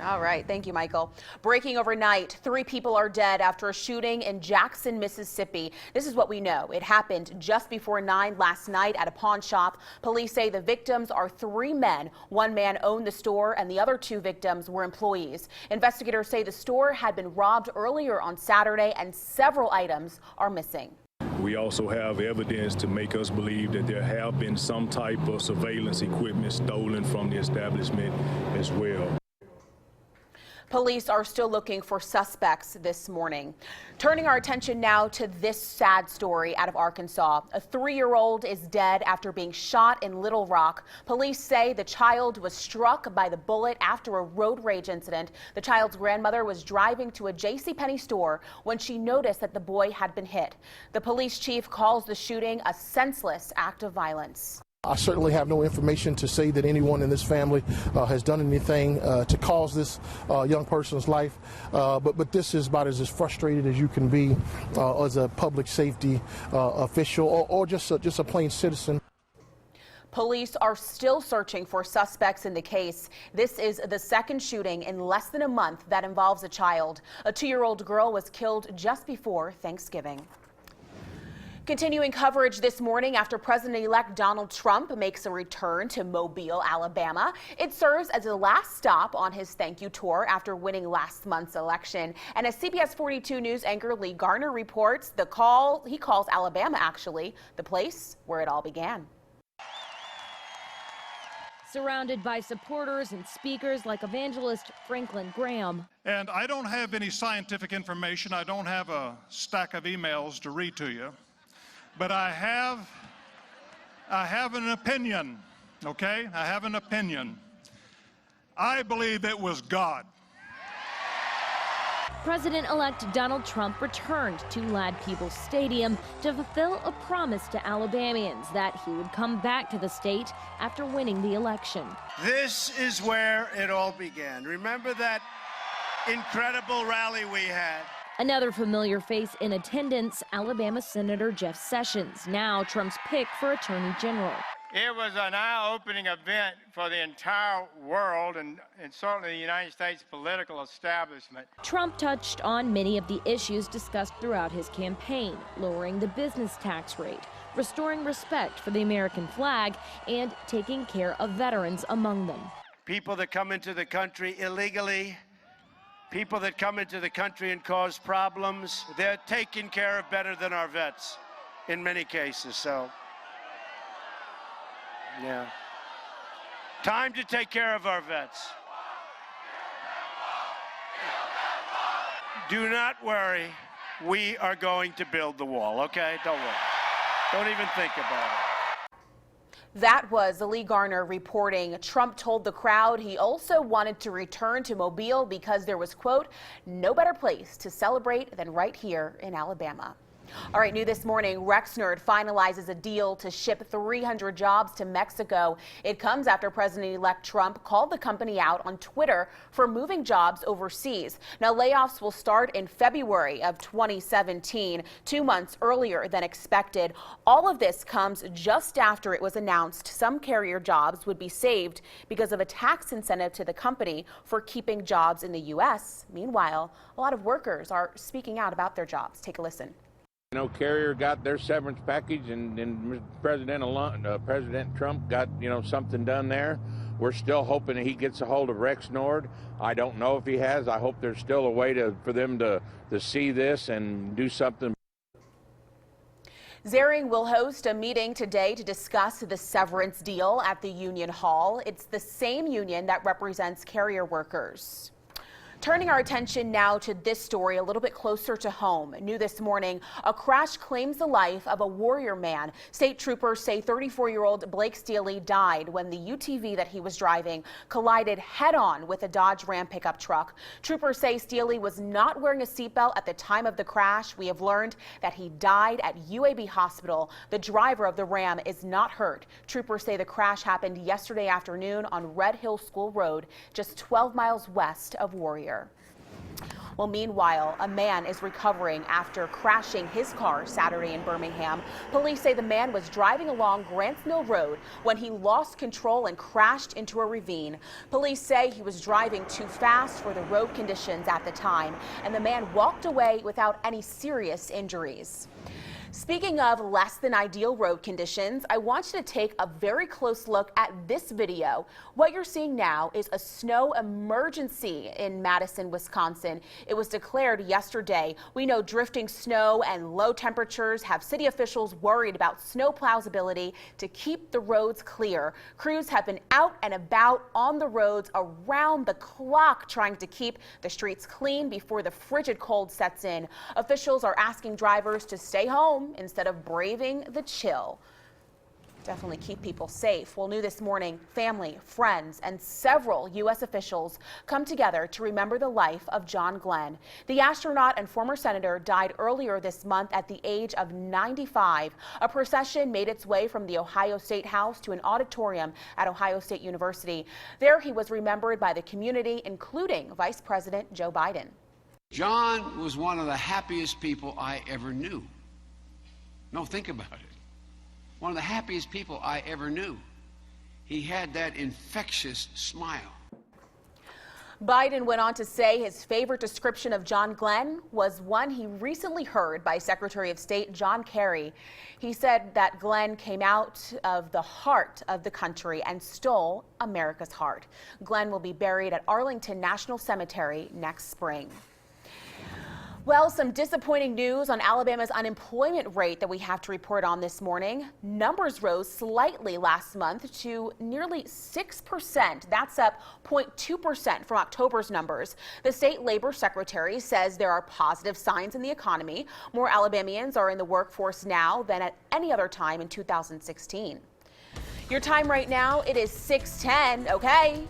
All right. Thank you, Michael. Breaking overnight, 3 people are dead after a shooting in Jackson, Mississippi. This is what we know. It happened just before 9 last night at a pawn shop. Police say the victims are 3 men. 1 man owned the store and the other 2 victims were employees. Investigators say the store had been robbed earlier on Saturday and several items are missing. We also have evidence to make us believe that there have been some type of surveillance equipment stolen from the establishment as well. Police are still looking for suspects this morning. Turning our attention now to this sad story out of Arkansas. A 3-year-old is dead after being shot in Little Rock. Police say the child was struck by the bullet after a road rage incident. The child's grandmother was driving to a JCPenney store when she noticed that the boy had been hit. The police chief calls the shooting a senseless act of violence. I certainly have no information to say that anyone in this family has done anything to cause this young person's life, but this is about as frustrated as you can be as a public safety official or just a plain citizen. Police are still searching for suspects in the case. This is the second shooting in less than a month that involves a child. A 2-year-old girl was killed just before Thanksgiving. Continuing coverage this morning after President-elect Donald Trump makes a return to Mobile, Alabama. It serves as the last stop on his thank you tour after winning last month's election. And as CBS 42 News anchor Lee Garner reports, he calls Alabama actually the place where it all began. Surrounded by supporters and speakers like evangelist Franklin Graham. And I don't have any scientific information. I don't have a stack of emails to read to you. But I have an opinion, okay? I have an opinion. I believe it was God. President-elect Donald Trump returned to Ladd-Peebles Stadium to fulfill a promise to Alabamians that he would come back to the state after winning the election. This is where it all began. Remember that incredible rally we had? Another familiar face in attendance, Alabama Senator Jeff Sessions, now Trump's pick for Attorney General. It was an eye-opening event for the entire world and certainly the United States political establishment. Trump touched on many of the issues discussed throughout his campaign, lowering the business tax rate, restoring respect for the American flag, and taking care of veterans among them. People that come into the country illegally, people that come into the country and cause problems, they're taken care of better than our vets in many cases. So, yeah. Time to take care of our vets. Do not worry. We are going to build the wall, okay? Don't worry. Don't even think about it. That was Lee Garner reporting. Trump told the crowd he also wanted to return to Mobile because there was, quote, no better place to celebrate than right here in Alabama. All right, new this morning, Rexnord finalizes a deal to ship 300 jobs to Mexico. It comes after President-elect Trump called the company out on Twitter for moving jobs overseas. Now, layoffs will start in February of 2017, 2 months earlier than expected. All of this comes just after it was announced some carrier jobs would be saved because of a tax incentive to the company for keeping jobs in the U.S. Meanwhile, a lot of workers are speaking out about their jobs. Take a listen. You know, Carrier got their severance package, and President Trump got, something done there. We're still hoping that he gets a hold of Rexnord. I don't know if he has. I hope there's still a way for them to see this and do something. Zering will host a meeting today to discuss the severance deal at the Union Hall. It's the same union that represents carrier workers. Turning our attention now to this story a little bit closer to home. New this morning, a crash claims the life of a Warrior man. State troopers say 34-year-old Blake Steely died when the UTV that he was driving collided head-on with a Dodge Ram pickup truck. Troopers say Steely was not wearing a seatbelt at the time of the crash. We have learned that he died at UAB Hospital. The driver of the Ram is not hurt. Troopers say the crash happened yesterday afternoon on Red Hill School Road, just 12 miles west of Warrior. Well, meanwhile, a man is recovering after crashing his car Saturday in Birmingham. Police say the man was driving along Grants Mill Road when he lost control and crashed into a ravine. Police say he was driving too fast for the road conditions at the time, and the man walked away without any serious injuries. Speaking of less than ideal road conditions, I want you to take a very close look at this video. What you're seeing now is a snow emergency in Madison, Wisconsin. It was declared yesterday. We know drifting snow and low temperatures have city officials worried about snowplows' ability to keep the roads clear. Crews have been out and about on the roads around the clock trying to keep the streets clean before the frigid cold sets in. Officials are asking drivers to stay home instead of braving the chill. Definitely keep people safe. Well, new this morning, family, friends, and several U.S. officials come together to remember the life of John Glenn. The astronaut and former senator died earlier this month at the age of 95. A procession made its way from the Ohio State House to an auditorium at Ohio State University. There he was remembered by the community, including Vice President Joe Biden. John was one of the happiest people I ever knew. No, think about it. One of the happiest people I ever knew. He had that infectious smile. Biden went on to say his favorite description of John Glenn was one he recently heard by Secretary of State John Kerry. He said that Glenn came out of the heart of the country and stole America's heart. Glenn will be buried at Arlington National Cemetery next spring. Well, some disappointing news on Alabama's unemployment rate that we have to report on this morning. Numbers rose slightly last month to nearly 6%. That's up 0.2% from October's numbers. The state labor secretary says there are positive signs in the economy. More Alabamians are in the workforce now than at any other time in 2016. Your time right now, it is 6:10. Okay,